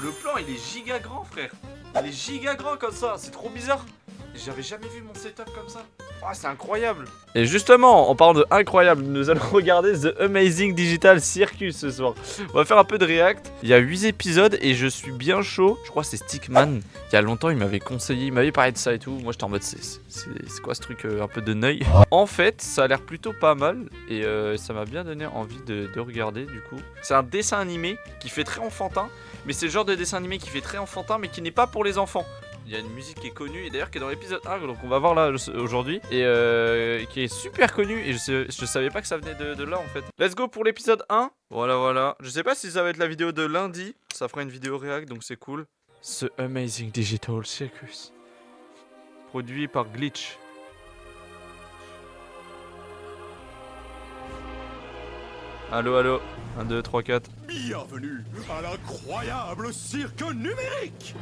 Le plan il est giga grand frère. Il est giga grand comme ça, c'est trop bizarre. J'avais jamais vu mon setup comme ça. Oh, c'est incroyable. Et justement, en parlant de incroyable, nous allons regarder The Amazing Digital Circus ce soir. On va faire un peu de react. Il y a 8 épisodes et je suis bien chaud. Je crois que c'est Stickman. Il y a longtemps, il m'avait conseillé, il m'avait parlé de ça et tout. Moi, j'étais en mode, c'est quoi ce truc un peu de neuil. En fait, ça a l'air plutôt pas mal et ça m'a bien donné envie de regarder du coup. C'est un dessin animé qui fait très enfantin, mais c'est le genre de dessin animé qui fait très enfantin, mais qui n'est pas pour les enfants. Il y a une musique qui est connue et d'ailleurs qui est dans l'épisode 1, donc on va voir là aujourd'hui, et qui est super connue et je savais pas que ça venait de là en fait. Let's go pour l'épisode 1. Voilà. Je sais pas si ça va être la vidéo de lundi, ça fera une vidéo react donc c'est cool. The Amazing Digital Circus. Produit par Glitch. Allo 1, 2, 3, 4. Bienvenue à l'incroyable cirque numérique.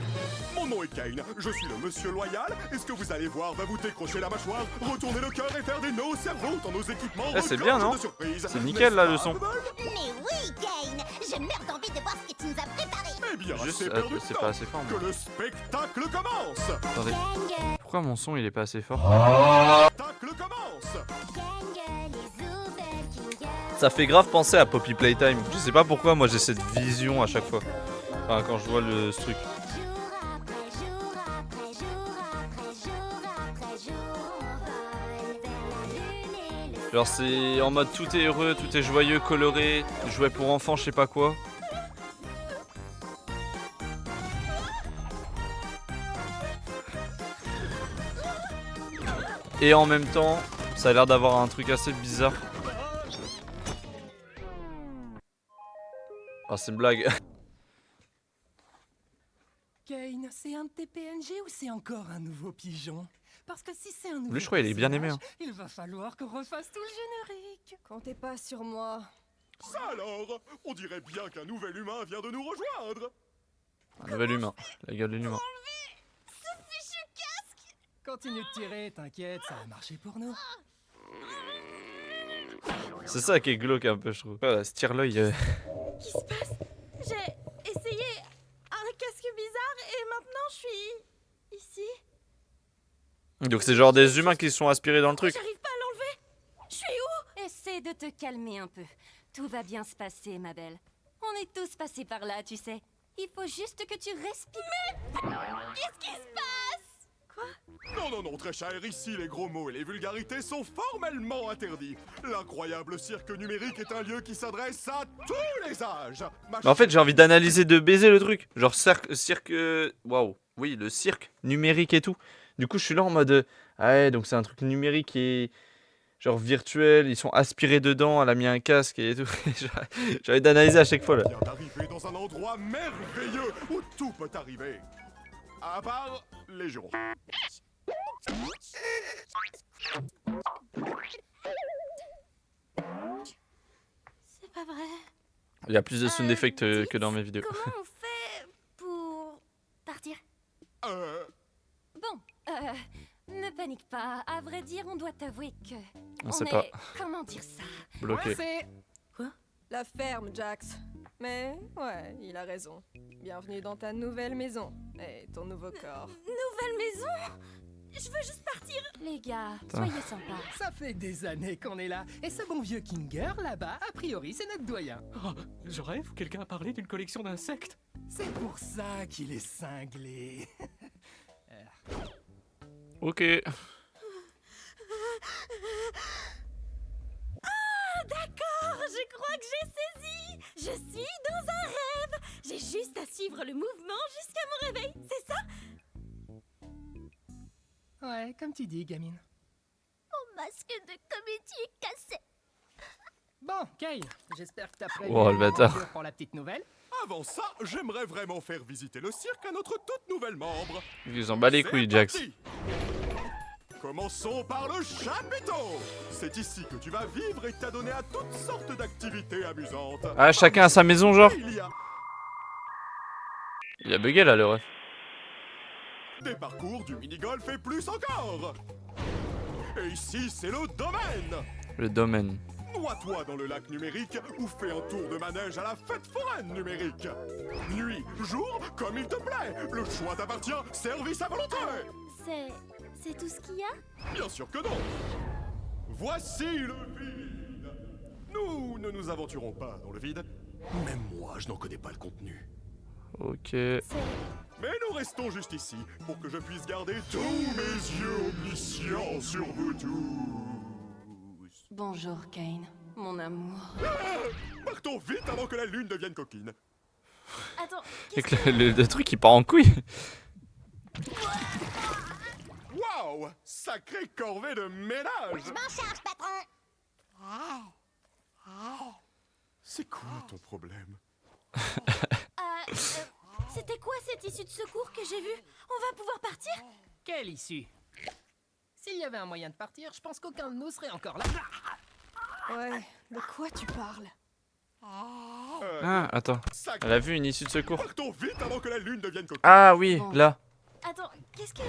Mon nom est Kane, je suis le monsieur loyal, et ce que vous allez voir va vous décrocher la mâchoire, retourner le cœur et faire des nœuds au cerveau dans nos équipements. C'est bien non? C'est nickel la leçon. Mais oui, Kane, j'ai meurs d'envie de voir ce que tu nous as préparé. Eh bien, Juste, c'est perdu c'est de pas temps. assez fort moi. Que le spectacle commence. Attendez. Pourquoi mon son il est pas assez fort? Le spectacle commence. Ça fait grave penser à Poppy Playtime. Je sais pas pourquoi, moi j'ai cette vision à chaque fois. Enfin, quand je vois ce truc. Genre c'est en mode tout est heureux, tout est joyeux, coloré, jouet pour enfants, je sais pas quoi. Et en même temps, ça a l'air d'avoir un truc assez bizarre. Ah, c'est une blague. Kane, c'est un de tes PNG ou c'est encore un nouveau pigeon? Parce que si c'est un nouveau Lui, je crois, il est bien aimé. Hein. il va falloir qu'on refasse tout le générique. Comptez pas sur moi. Ça alors, on dirait bien qu'un nouvel humain vient de nous rejoindre. Un nouvel humain, la gueule d'une humain. Continue de tirer, t'inquiète, ça va marcher pour nous. C'est ça qui est glauque un peu, je trouve. Voilà, se tire l'œil. Qu'est-ce qui se passe? J'ai essayé un casque bizarre et maintenant je suis ici. Donc c'est genre des humains qui sont aspirés dans le truc. J'arrive pas à l'enlever. Je suis où? Essaie de te calmer un peu. Tout va bien se passer, ma belle. On est tous passés par là, tu sais. Il faut juste que tu respires. Qu'est-ce qui se passe? Quoi? Non, très cher, ici les gros mots et les vulgarités sont formellement interdits. L'incroyable cirque numérique est un lieu qui s'adresse à tous les âges. Mais en fait, j'ai envie d'analyser, de baiser le truc. Genre cirque... Waouh. Oui, le cirque numérique et tout. Du coup, je suis là en mode... Ah ouais, donc c'est un truc numérique et... Genre virtuel, ils sont aspirés dedans, elle a mis un casque et tout. J'ai envie d'analyser à chaque fois là. On vient d'arriver dans un endroit merveilleux où tout peut arriver. À part les jours. C'est pas vrai. Il y a plus de sound effects que dans mes vidéos. Comment on fait pour partir? Bon, ne panique pas. À vrai dire, on doit t'avouer que... On sait est... pas. Comment dire ça? Bloqué. C'est... La ferme, Jax. Mais ouais, il a raison. Bienvenue dans ta nouvelle maison et ton nouveau corps. Nouvelle maison? Je veux juste partir. Les gars, soyez sympas. Ça fait des années qu'on est là. Et ce bon vieux Kinger, là-bas, a priori, c'est notre doyen. Oh, je rêve, quelqu'un a parlé d'une collection d'insectes. C'est pour ça qu'il est cinglé. Ok. D'accord, je crois que j'ai saisi. Je suis dans un rêve. J'ai juste à suivre le mouvement jusqu'à mon réveil, c'est ça? Ouais, comme tu dis, gamine. Mon masque de comédie est cassé. Bon, Kane, j'espère que t'as prévu Oh, le une bâtard. aventure pour la petite nouvelle. Avant ça, j'aimerais vraiment faire visiter le cirque à notre toute nouvelle membre. Ils en bat les couilles, C'est Jax. parti. Commençons par le chapiteau. C'est ici que tu vas vivre et t'adonner à toutes sortes d'activités amusantes. Ah, chacun a sa maison, genre. Il y a Il a bugué là, le ref. des parcours, du mini-golf et plus encore. Et ici, c'est le domaine. Le domaine. Noie-toi dans le lac numérique ou fais un tour de manège à la fête foraine numérique. Nuit, jour, comme il te plaît. Le choix t'appartient, service à volonté. C'est tout ce qu'il y a? Bien sûr que non. Voici le vide. Nous ne nous aventurons pas dans le vide. Même moi, je n'en connais pas le contenu. Ok. Mais nous restons juste ici pour que je puisse garder tous mes yeux omniscients sur vous tous. Bonjour, Kane, mon amour. Partons vite avant que la lune devienne coquine. Attends, Et que le truc il part en couille. Waouh! Sacrée corvée de ménage! je m'en charge, patron. C'est quoi ton problème? C'était quoi cette issue de secours que j'ai vue? On va pouvoir partir? Quelle issue? S'il y avait un moyen de partir, je pense qu'aucun de nous serait encore là. Ouais, de quoi tu parles? Ah, attends. Sacrée... Elle a vu une issue de secours. Partons vite avant que la lune devienne coquine. Ah oui, là. Attends, qu'est-ce que...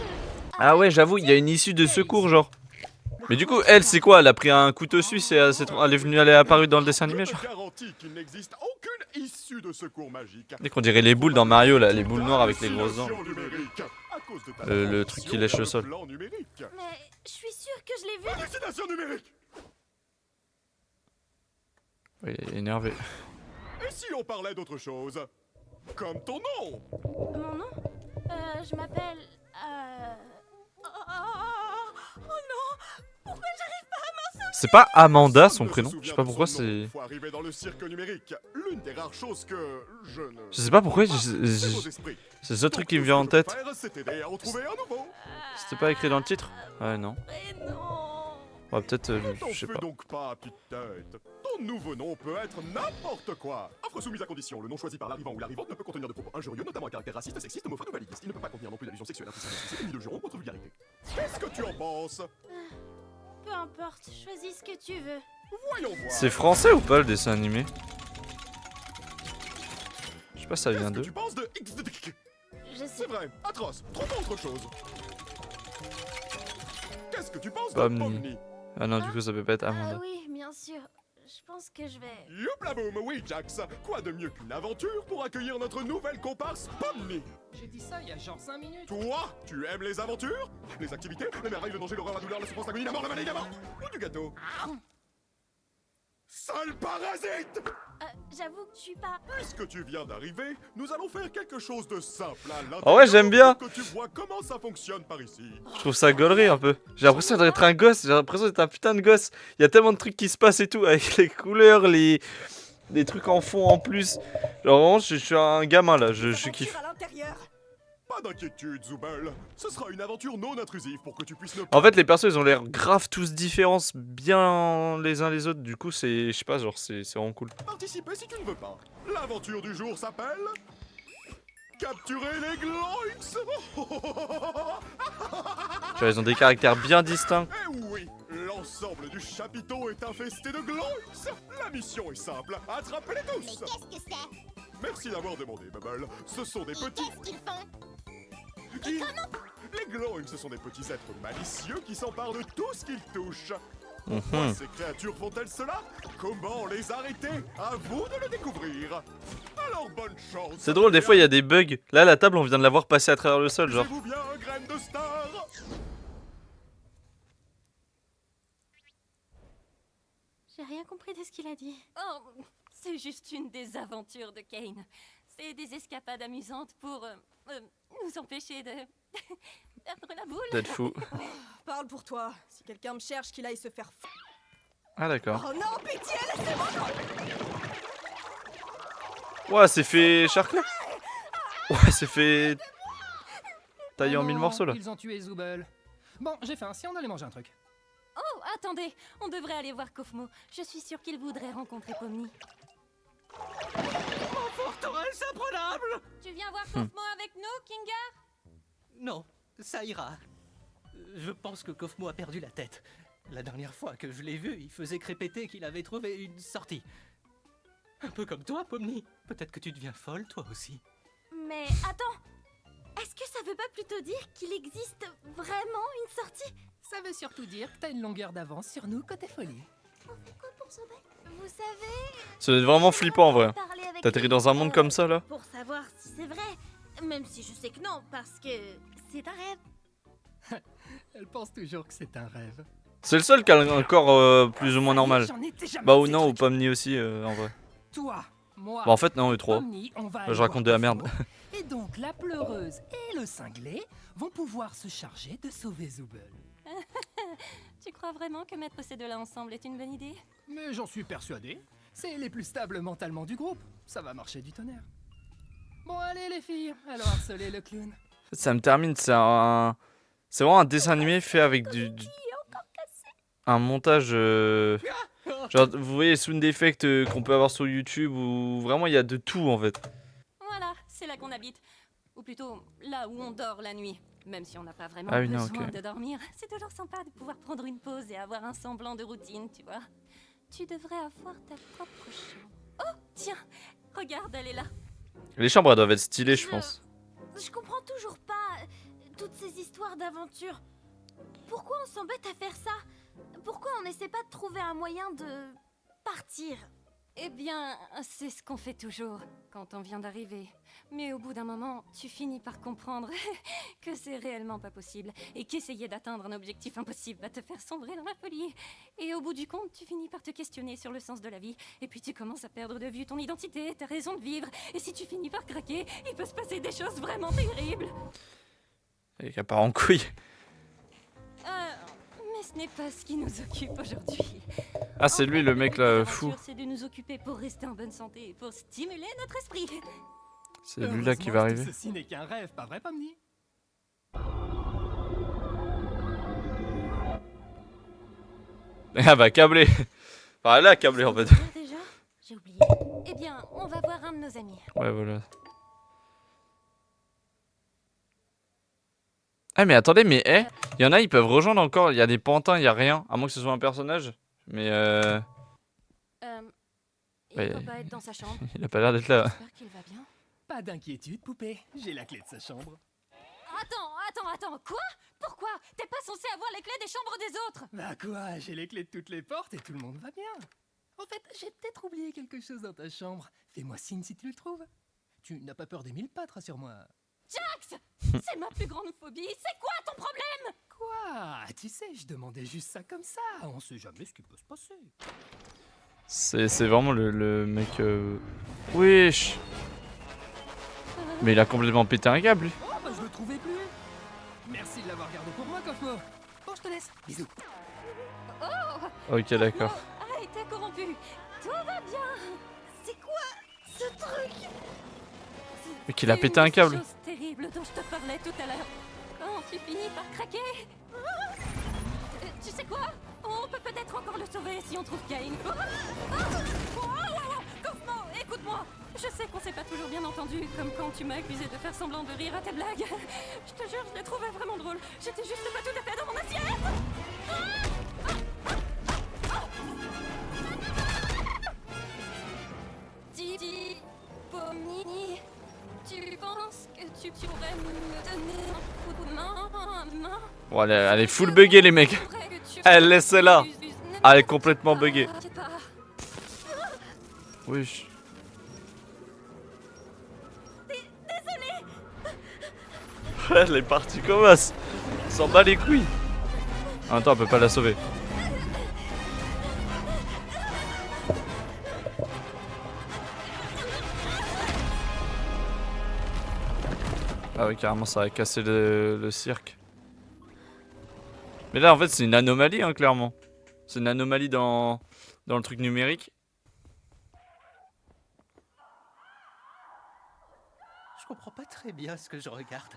Ah ouais, j'avoue, il y a une issue de secours, genre. Mais du coup, elle, c'est quoi? Elle a pris un couteau suisse et elle est apparue dans le dessin animé, genre. Je te garantis qu'il n'existe aucune issue de secours magique. Dès qu'on dirait les boules dans Mario, là, les boules noires avec les grosses dents. Numérique, à cause de ta Le truc qui lèche le sol. plan numérique. Mais je suis sûre que je l'ai vue. Hallucination numérique. Ouais, il est énervé. Et si on parlait d'autre chose? Comme ton nom. Mon nom? Je m'appelle... Oh non! Pourquoi j'arrive pas à m'en sortir? C'est pas Amanda son Ne se prénom? souvient Je sais pas de pourquoi son nom. c'est. Faut arriver dans le cirque numérique. L'une des rares choses que je ne... Je sais pas pourquoi, C'est vos esprits. c'est ce truc Donc, qui me tout vient ce en que je peux tête. faire, c'est t'aider à en trouver un nouveau. C'était pas écrit dans le titre? Ouais, non. Mais non! Ouais, peut-être, T'en je sais fais pas. donc pas, petite tête. Ton nouveau nom peut être n'importe quoi. Offre soumise à condition. Le nom choisi par l'arrivant ou l'arrivante ne peut contenir de propos injurieux, notamment à caractère raciste, sexiste, homophobe ou validiste. Il ne peut pas contenir non plus d'allusions sexuelles, imprécises, ni de jurons ou autre vulgarité. Qu'est-ce que tu en penses? Peu importe, choisis ce que tu veux. Voyons voir. C'est français ou pas le dessin animé? Je sais pas si ça vient Qu'est-ce que d'eux. tu penses de X de... Je C'est sais. vrai, atroce, trop autre chose. Qu'est-ce que tu penses de Pomni. Pomni? Ah non, du coup, ça peut pas être Ah Amanda. oui, bien sûr. Je pense que je vais... Youpla boum, oui Jax. Quoi de mieux qu'une aventure pour accueillir notre nouvelle comparse Pomni? J'ai dit ça il y a genre 5 minutes. Toi, tu aimes les aventures? Les activités? Les merveilles, le danger, l'horreur, la douleur, la souffrance, l'agonie, la mort, la maladie, la mort? Ou du gâteau? Sale parasite! J'avoue que je suis pas... Puisque tu viens d'arriver, nous allons faire quelque chose de simple à l'intérieur. Ah ouais, j'aime bien. pour que tu vois comment ça fonctionne par ici. Je trouve ça gaulerie un peu. J'ai l'impression d'être un gosse, j'ai l'impression d'être un putain de gosse. Il y a tellement de trucs qui se passent et tout, avec les couleurs, les trucs en fond en plus. Genre vraiment, je suis un gamin là, je kiffe. À l'intérieur. Pas d'inquiétude, Zoubel. Ce sera une aventure non intrusive pour que tu puisses ne En fait, les persos, ils ont l'air grave tous différents, bien les uns les autres. Du coup, c'est, je sais pas, genre, c'est vraiment cool. participer si tu ne veux pas. L'aventure du jour s'appelle... Capturer les Gloinks. Genre, ils ont des caractères bien distincts. Eh oui, l'ensemble du chapiteau est infesté de Gloinks. La mission est simple, attrapez-les Mais tous. qu'est-ce que c'est? Merci d'avoir demandé, Bubble. Ce sont des Et petits... qu'est-ce qu'ils font? Les Gloinks, ce sont des petits êtres malicieux qui s'emparent de tout ce qu'ils touchent. Mhm. Pourquoi ces créatures font-elles cela? Comment les arrêter? À vous de le découvrir. Alors bonne chance. C'est drôle, des fois, il y a des bugs. Là, la table, on vient de la voir passer à travers le sol, genre. Amusez-vous bien, graine de star. J'ai rien compris de ce qu'il a dit. Oh, c'est juste une des aventures de Kane. C'est des escapades amusantes pour nous empêcher de perdre la boule. D'être fou. Parle pour toi. Si quelqu'un me cherche, qu'il aille se faire Ah, d'accord. Oh non, pitié, laissez-moi. Ouais, c'est fait charcler. Ouais, c'est fait tailler en Oh 1000 non, morceaux là. Ils ont tué Zoubel. Bon, j'ai faim, si on allait manger un truc. Oh, attendez, on devrait aller voir Kofmo. Je suis sûre qu'il voudrait rencontrer Pomni. Forteresse imprenable! Tu viens voir Kofmo avec nous, Kinga? Non, ça ira. Je pense que Kofmo a perdu la tête. La dernière fois que je l'ai vu, il faisait crépéter qu'il avait trouvé une sortie. Un peu comme toi, Pomni. Peut-être que tu deviens folle, toi aussi. Mais attends, est-ce que ça veut pas plutôt dire qu'il existe vraiment une sortie? Ça veut surtout dire que t'as une longueur d'avance sur nous côté folie. On fait quoi pour Vous savez... Ça doit être vraiment flippant en vrai. parler avec T'atterris les dans un monde gens, comme ça là. Pour savoir si c'est vrai. Même si je sais que non, parce que c'est un rêve. Elle pense toujours que c'est un rêve. C'est le seul qui a un corps plus ou moins normal. J'en étais jamais Bah ou ces non, ou trucs. Pomni aussi en vrai. Toi, moi... Bah en fait non, eux trois. Pomni, on va Je aller raconte voir de la merde. Cosmo, Et donc la pleureuse et le cinglé vont pouvoir se charger de sauver Zooble. Tu crois vraiment que mettre ces deux-là ensemble est une bonne idée? Mais j'en suis persuadé. C'est les plus stables mentalement du groupe. Ça va marcher du tonnerre. Bon allez les filles, alors harcelez le clown. Ça me termine, c'est vraiment un dessin animé fait avec un montage genre vous voyez les sound effects qu'on peut avoir sur YouTube où vraiment il y a de tout en fait. Voilà, c'est là qu'on habite. Ou plutôt, là où on dort la nuit. Même si on n'a pas vraiment Ah oui, non, besoin ok. de dormir, c'est toujours sympa de pouvoir prendre une pause et avoir un semblant de routine, tu vois. Tu devrais avoir ta propre chambre. Oh, tiens, regarde, elle est là. Les chambres elles doivent être stylées je pense. Je comprends toujours pas toutes ces histoires d'aventure. Pourquoi on s'embête à faire ça? Pourquoi on n'essaie pas de trouver un moyen de partir? Eh bien, c'est ce qu'on fait toujours quand on vient d'arriver. Mais au bout d'un moment, tu finis par comprendre que c'est réellement pas possible et qu'essayer d'atteindre un objectif impossible va te faire sombrer dans la folie. Et au bout du compte, tu finis par te questionner sur le sens de la vie et puis tu commences à perdre de vue ton identité, ta raison de vivre. Et si tu finis par craquer, il peut se passer des choses vraiment terribles. Et qu'à part en couille. Mais ce n'est pas ce qui nous occupe aujourd'hui. Ah c'est lui le mec là fou. C'est de nous occuper pour rester en bonne santé et pour stimuler notre esprit. C'est lui là qui va Heureusement, arriver. Ceci n'est qu'un rêve, pas vrai Pomni? Ah bah câblé. Enfin elle a câblé en fait. Déjà? J'ai oublié. Eh bien, on va voir un de nos amis. Ouais voilà. Ah mais attendez mais il y en a ils peuvent rejoindre encore, il y a des pantins, il y a rien, à moins que ce soit un personnage. Mais Il Ouais. doit pas être dans sa chambre. il a pas l'air d'être là. J'espère qu'il va bien. Pas d'inquiétude poupée, j'ai la clé de sa chambre. Attends, quoi? Pourquoi? T'es pas censé avoir les clés des chambres des autres? Bah quoi, j'ai les clés de toutes les portes et tout le monde va bien. En fait, j'ai peut-être oublié quelque chose dans ta chambre. Fais-moi signe si tu le trouves. Tu n'as pas peur des mille pattes, rassure-moi. Jax! C'est ma plus grande phobie, c'est quoi ton problème? Quoi? Tu sais, je demandais juste ça comme ça. On sait jamais ce qui peut se passer. C'est vraiment le mec Wesh. Mais il a complètement pété un câble lui. Oh bah je le trouvais plus. Merci de l'avoir gardé pour moi, Cosmo. Bon, je te laisse. Bisous. Ok d'accord. A été corrompu. Tout va bien. C'est quoi ce truc? Mais qu'il a pété un câble. Chose terrible dont je te parlais tout à l'heure. Quand tu finis par craquer. Tu sais quoi? On peut peut-être encore le sauver si on trouve Cain. Cosmo, écoute-moi. Je sais qu'on s'est pas toujours bien entendu, comme quand tu m'as accusé de faire semblant de rire à tes blagues. Je te jure, je les trouvais vraiment drôles. J'étais juste pas tout à fait dans mon assiette. Dis, Pomni, tu penses que tu pourrais me donner un coup de main? Bon elle est full buggée les mecs. Elle laisse là. Ah, elle est complètement buggée. Wesh. Elle est partie comme as. On s'en bat les couilles. En même temps on peut pas la sauver. Ah oui carrément ça a cassé le cirque. Mais là en fait c'est une anomalie hein, clairement. C'est une anomalie dans le truc numérique. Je comprends pas très bien ce que je regarde.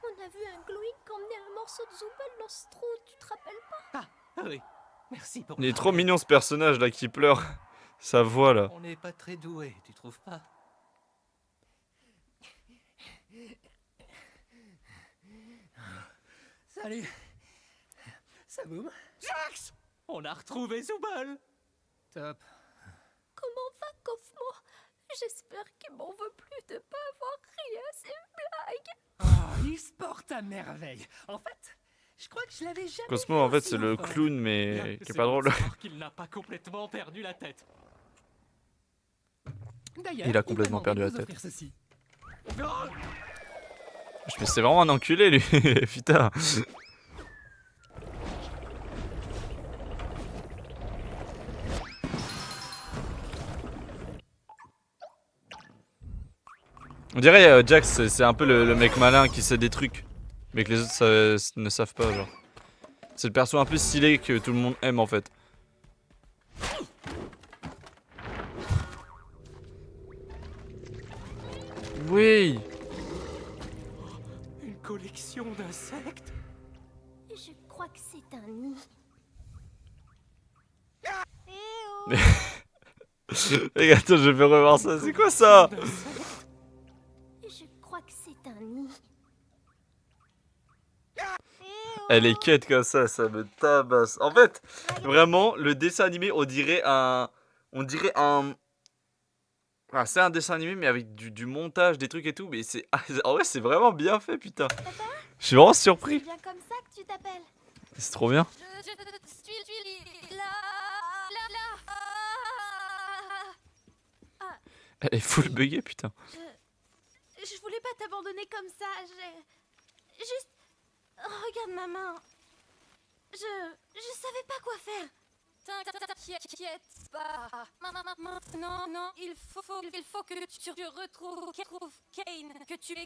On a vu un Gloink emmener un morceau de Zooble dans ce trou, tu te rappelles pas? Ah oui, merci pour Il est trop mignon ce personnage là qui pleure. Sa voix là. On n'est pas très doué, tu trouves pas? Salut. Ça boum? Jax! On a retrouvé Zooble! Top. Comment va Cosmo? J'espère qu'il m'en veut plus de pas avoir ri à ses blagues. Oh, il se porte à merveille. En fait, je crois que je l'avais jamais Cosmo, vu en fait, aussi c'est le fort. clown, Bien, mais qui est c'est pas bon de drôle. savoir qu'il n'a pas complètement perdu la tête. D'ailleurs, Il a complètement m'a perdu la demandé de tête. vous offrir ceci. Mais c'est vraiment un enculé, lui. Putain. On dirait Jax, c'est un peu le mec malin qui sait des trucs, mais que les autres ne savent pas, genre. C'est le perso un peu stylé que tout le monde aime en fait. Oui. Une collection d'insectes? Je crois que c'est un nid. Eh oh. Mais... Les attends, je vais revoir ça. C'est quoi ça? Je crois que c'est un nid. Elle est quête comme ça me tabasse. En fait, vraiment, le dessin animé, on dirait un... Ah, c'est un dessin animé, mais avec du montage, des trucs et tout. Mais c'est... En vrai, c'est vraiment bien fait, putain. Je suis vraiment C'est surpris. bien comme ça que tu t'appelles. C'est trop bien. Je suis là. Elle est full buggée, putain. Je voulais pas t'abandonner comme ça. J'ai juste. Regarde ma main. Je savais pas quoi faire. T'inquiète pas. Maintenant, non, il faut que tu retrouves Kane, que tu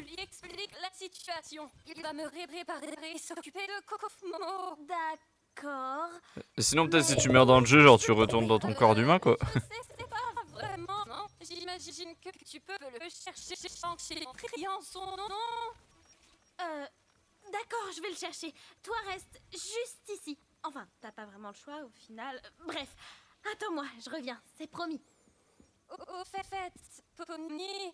lui expliques la situation. Il va me réparer et s'occuper de Cosmo. D'accord. Et sinon, peut-être si tu meurs dans le jeu, genre tu retournes dans ton corps d'humain, quoi. C'est pas vraiment, non. J'imagine que tu peux le chercher en criant son nom. D'accord, je vais le chercher. Toi, reste juste ici. Enfin, t'as pas vraiment le choix au final. Bref, attends-moi, je reviens, c'est promis. Au fait, Pomni,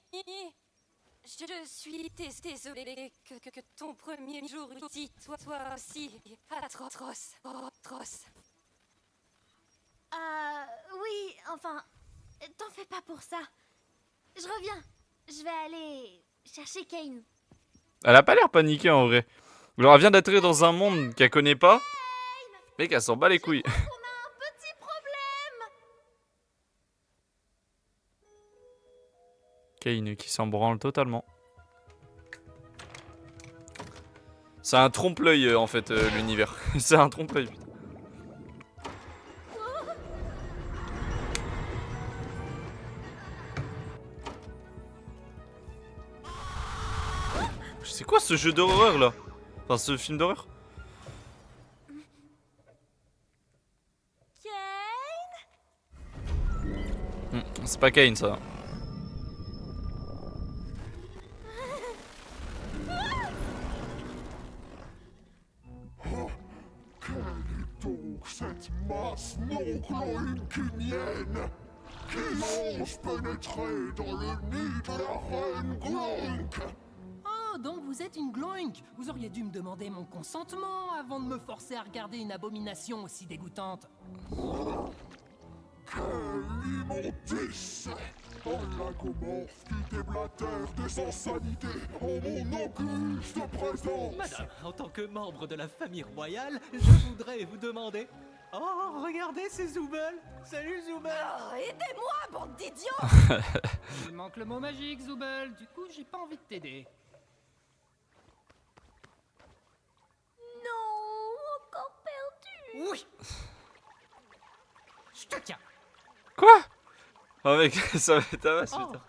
je suis désolée que ton premier jour ici, toi aussi, atroce. Oui, enfin, t'en fais pas pour ça. Je reviens. Je vais aller chercher Kane. Elle a pas l'air paniquée en vrai. Alors elle vient d'atterrir dans un monde qu'elle connaît pas. Mais qu'elle s'en bat les couilles. On a un petit problème. Kane qui s'en branle totalement. C'est un trompe-l'œil en fait l'univers. C'est un trompe-l'œil. Putain. C'est quoi ce jeu d'horreur là? Enfin ce film d'horreur? Kane. C'est pas Kane ça. Quelle est donc cette masse non gloinkinienne qui ose pénétrer dans le nid de la reine Gloink? Oh, donc vous êtes une gloink. Vous auriez dû me demander mon consentement avant de me forcer à regarder une abomination aussi dégoûtante. Quelle immondice! Un lagomorphe qui déblatère des insanités en mon auguste présence! Madame, en tant que membre de la famille royale, je voudrais vous demander... Oh, regardez, c'est Zoubel! Salut Zoubel! Aidez-moi, bande d'idiots! Il manque le mot magique, Zoubel. Du coup, j'ai pas envie de t'aider. Non, encore perdu. Oui. Je te tiens. Quoi? Oh mec, ça va être tabasse Oh. putain.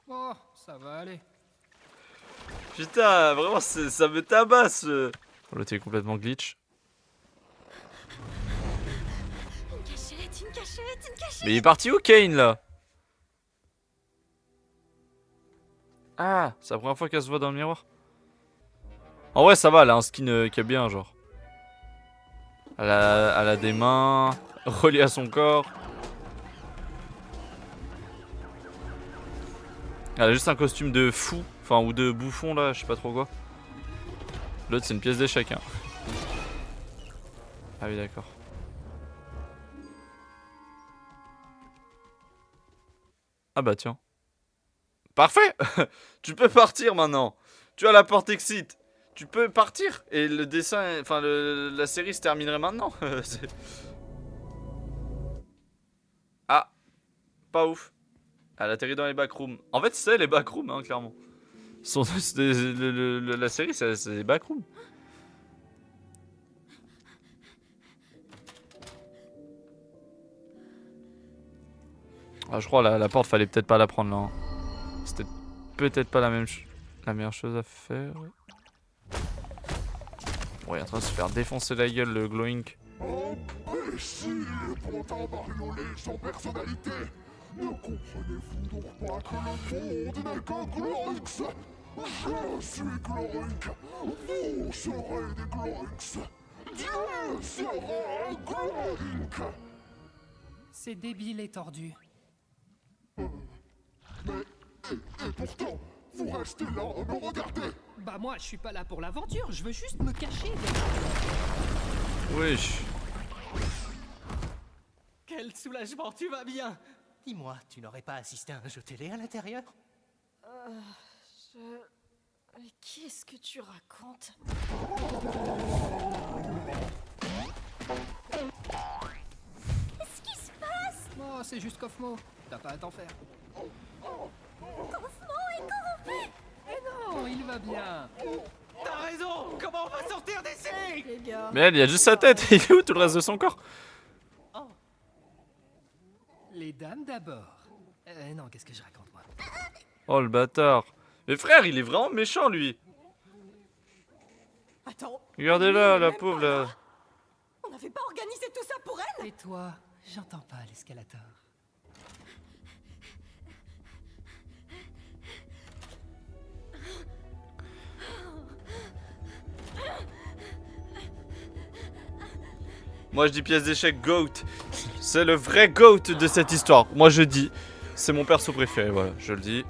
Oh, ça va aller. Putain, vraiment ça me tabasse. L'autre est complètement glitch. Une cachette. Mais il est parti où Kane là? Ah, c'est la première fois qu'elle se voit dans le miroir. En vrai ça va, elle a un skin qui est bien genre. Elle a des mains reliées à son corps. Elle a juste un costume de fou, enfin ou de bouffon là, je sais pas trop quoi. L'autre c'est une pièce d'échec hein. Ah oui d'accord. Ah bah tiens. Parfait. Tu peux partir maintenant. Tu as la porte exit. Tu peux partir. Et le dessin, enfin la série se terminerait maintenant. Ah, pas ouf. Elle atterrit dans les backrooms. En fait, c'est les backrooms, hein, clairement. La série, c'est les backrooms. Ah, je crois la porte, fallait peut-être pas la prendre là. Hein. C'était peut-être pas la meilleure chose à faire. Bon, il est en train de se faire défoncer la gueule, le Glowink. Imbécile et pourtant bariolé sans personnalité. Ne comprenez-vous donc pas que le monde n'est qu'un Gloinx? Je suis Gloink. Vous serez des Gloinx. Dieu sera un Gloink. C'est débile et tordu. Et pourtant, vous restez là à me regarder. Bah moi, je suis pas là pour l'aventure, je veux juste me cacher. Wesh. Quel soulagement, tu vas bien. Dis-moi, tu n'aurais pas assisté à un jeu télé à l'intérieur? Mais qu'est-ce que tu racontes? Qu'est-ce qui se passe? Oh, c'est juste Kofmo. T'as pas à t'en faire. Kofmo est corrompu! Eh non, il va bien. T'as raison. Comment on va sortir d'ici? Les gars. Mais elle, il y a juste sa tête. Il est où tout le reste de son corps? Les dames d'abord. Non, qu'est-ce que je raconte moi? Oh le bâtard. Mais frère, il est vraiment méchant lui. Attends. Regardez-la, la pauvre là. On n'avait pas organisé tout ça pour elle? Et toi, j'entends pas l'escalator. Moi je dis pièce d'échec GOAT. C'est le vrai GOAT de cette histoire. Moi je dis, c'est mon perso préféré, voilà, je le dis.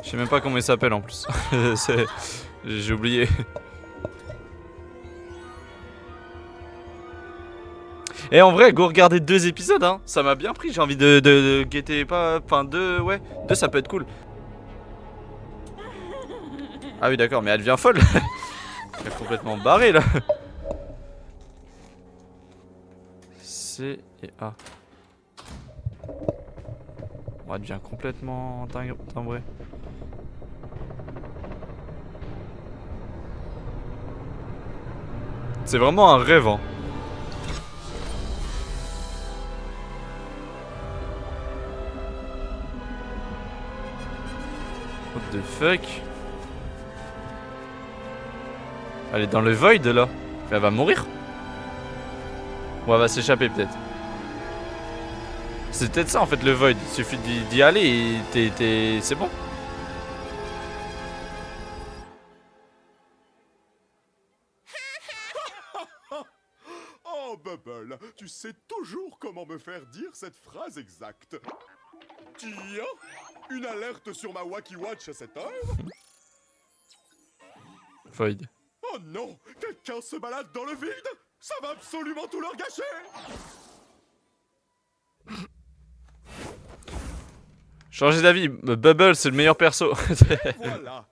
Je sais même pas comment il s'appelle en plus. J'ai oublié. Et en vrai, go regarder 2 épisodes, hein. Ça m'a bien pris, j'ai envie de guetter pas... Enfin 2, ouais. 2 ça peut être cool. Ah oui d'accord, mais elle devient folle. Elle est complètement barrée là. C et A. On devient complètement timbré. C'est vraiment un rêve, hein. What the fuck? Elle est dans le void là. Elle va mourir. Ou elle va s'échapper peut-être. C'est peut-être ça en fait le void. Il suffit d'y aller et c'est bon. Oh, Bubble, tu sais toujours comment me faire dire cette phrase exacte. Tiens, une alerte sur ma Wacky Watch à cette heure. Void. Oh non, quelqu'un se balade dans le vide. Ça va absolument tout leur gâcher. Changer d'avis, Bubble c'est le meilleur perso. Voilà.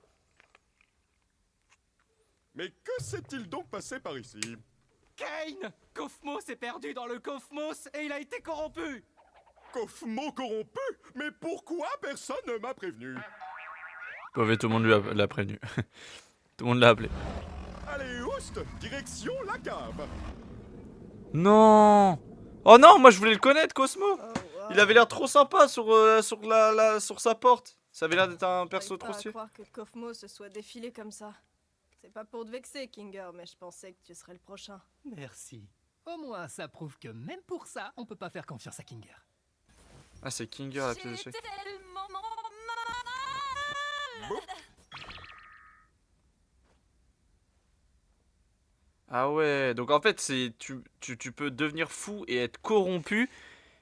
Mais que s'est-il donc passé par ici? Kane! Kofmo s'est perdu dans le Kofmos et il a été corrompu! Kofmo corrompu? Mais pourquoi personne ne m'a prévenu? Pauvre, tout le monde l'a prévenu. Tout le monde l'a appelé. Allez, oust, direction la cave. Non. Oh non, moi je voulais le connaître, Cosmo. Il avait l'air trop sympa sur sa porte. Ça avait l'air d'être un perso trop stylé. Je croire que Kofmo se soit défilé comme ça. C'est pas pour te vexer, Kinger, mais je pensais que tu serais le prochain. Merci. Au moins, ça prouve que même pour ça, on peut pas faire confiance à Kinger. Ah, c'est Kinger la pièce d'échec. Tellement mal. Ah ouais, donc en fait, c'est tu peux devenir fou et être corrompu.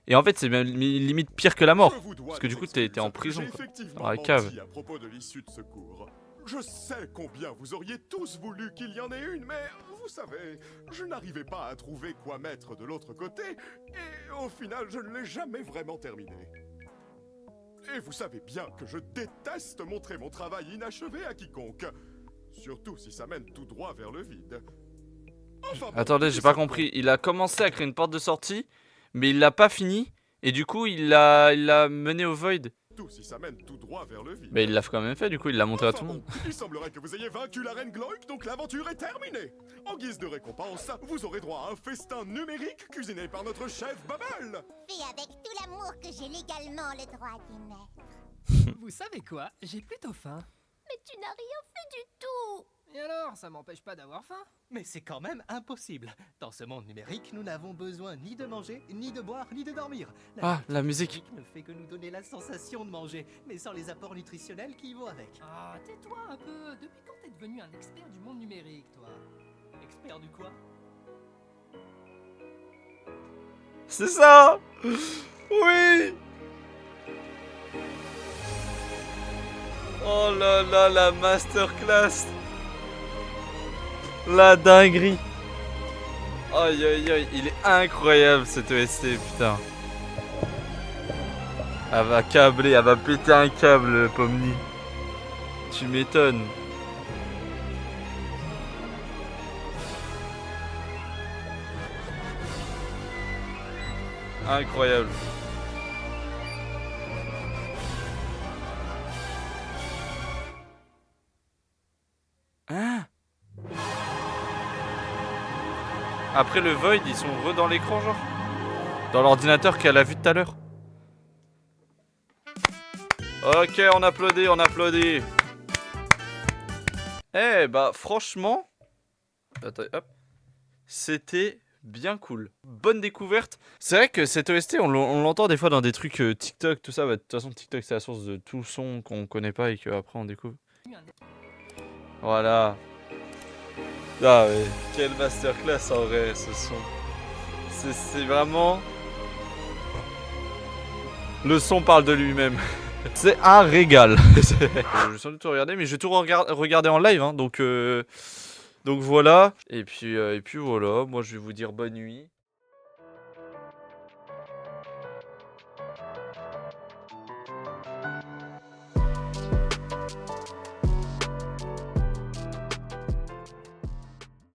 Et en fait, c'est même limite pire que la mort. Parce que du coup, t'es en prison, J'ai quoi. effectivement Dans la cave. menti à propos de l'issue de secours. Je sais combien vous auriez tous voulu qu'il y en ait une, mais vous savez, je n'arrivais pas à trouver quoi mettre de l'autre côté, et au final, je ne l'ai jamais vraiment terminé. Et vous savez bien que je déteste montrer mon travail inachevé à quiconque. Surtout si ça mène tout droit vers le vide. Enfin, bon, Attendez, j'ai pas compris. Il a commencé à créer une porte de sortie, mais il l'a pas fini. Et du coup, il l'a mené au void. Tout si ça mène tout droit vers le vide. Mais il l'a quand même fait, du coup, il l'a montré à tout le monde. Il semblerait que vous ayez vaincu la reine Gloik, donc l'aventure est terminée. En guise de récompense, vous aurez droit à un festin numérique cuisiné par notre chef Bubble. Fait avec tout l'amour que j'ai légalement le droit d'y mettre. Vous savez quoi? J'ai plutôt faim. Mais tu n'as rien fait du tout. Et alors, ça m'empêche pas d'avoir faim? Mais c'est quand même impossible. Dans ce monde numérique, nous n'avons besoin ni de manger, ni de boire, ni de dormir. Ah, la musique. Ne fait que nous donner la sensation de manger, mais sans les apports nutritionnels qui y vont avec. Ah, tais-toi un peu. Depuis quand t'es devenu un expert du monde numérique, toi? Expert du quoi? C'est ça. Oui. Oh là là, la masterclass. La dinguerie. Aïe aïe aïe, il est incroyable cette OST, putain. Elle va câbler, elle va péter un câble, Pomni. Tu m'étonnes. Incroyable. Hein? Après le void, ils sont re dans l'écran, genre? Dans l'ordinateur qu'elle a vu tout à l'heure. Ok, on applaudit, on applaudit. Eh bah franchement, attends, hop, c'était bien cool. Bonne découverte. C'est vrai que cette OST, on l'entend des fois dans des trucs TikTok, tout ça. Bah, de toute façon, TikTok c'est la source de tout son qu'on connaît pas et qu'après on découvre. Voilà. Ah ouais, quelle masterclass en vrai ce son. C'est vraiment... Le son parle de lui-même. C'est un régal. Je vais sans doute tout regarder, mais je vais tout regarder en live, hein, donc voilà. Et puis voilà, moi je vais vous dire bonne nuit.